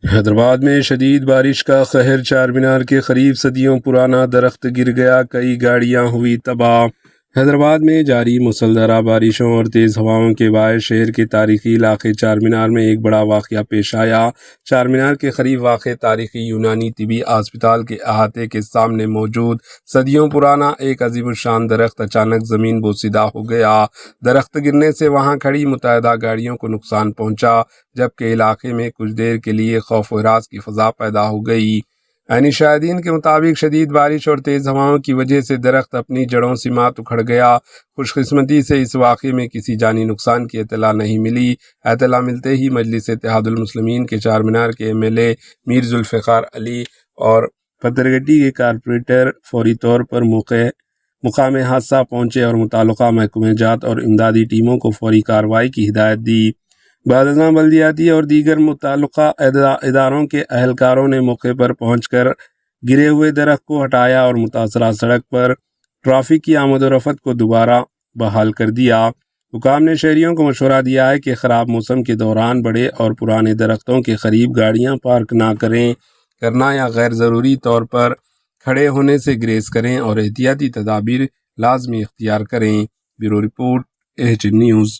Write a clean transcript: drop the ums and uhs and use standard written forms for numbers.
حیدرآباد میں شدید بارش کا قہر، چار مینار کے قریب صدیوں پرانا درخت گر گیا، کئی گاڑیاں ہوئی تباہ۔ حیدرآباد میں جاری مسلسل بارشوں اور تیز ہواؤں کے باعث شہر کے تاریخی علاقے چار مینار میں ایک بڑا واقعہ پیش آیا۔ چار مینار کے قریب واقع تاریخی یونانی طبی ہسپتال کے احاطے کے سامنے موجود صدیوں پرانا ایک عظیم الشان درخت اچانک زمین بوسیدہ ہو گیا۔ درخت گرنے سے وہاں کھڑی متعدد گاڑیوں کو نقصان پہنچا، جبکہ علاقے میں کچھ دیر کے لیے خوف و ہراس کی فضا پیدا ہو گئی۔ عینی شاہدین کے مطابق شدید بارش اور تیز ہواؤں کی وجہ سے درخت اپنی جڑوں سمیت اکھڑ گیا۔ خوش قسمتی سے اس واقعے میں کسی جانی نقصان کی اطلاع نہیں ملی۔ اطلاع ملتے ہی مجلس اتحاد المسلمین کے چار مینار کے ایم ایل اے میر ذوالفقار علی اور پترگٹی کے کارپوریٹر فوری طور پر مقام حادثہ پہنچے اور متعلقہ محکمہ جات اور امدادی ٹیموں کو فوری کارروائی کی ہدایت دی۔ بعد ازاں بلدیاتی اور دیگر متعلقہ اداروں کے اہلکاروں نے موقع پر پہنچ کر گرے ہوئے درخت کو ہٹایا اور متاثرہ سڑک پر ٹریفک کی آمد و رفت کو دوبارہ بحال کر دیا۔ حکام نے شہریوں کو مشورہ دیا ہے کہ خراب موسم کے دوران بڑے اور پرانے درختوں کے قریب گاڑیاں پارک نہ کرنا یا غیر ضروری طور پر کھڑے ہونے سے گریز کریں اور احتیاطی تدابیر لازمی اختیار کریں۔ Bureau report H news.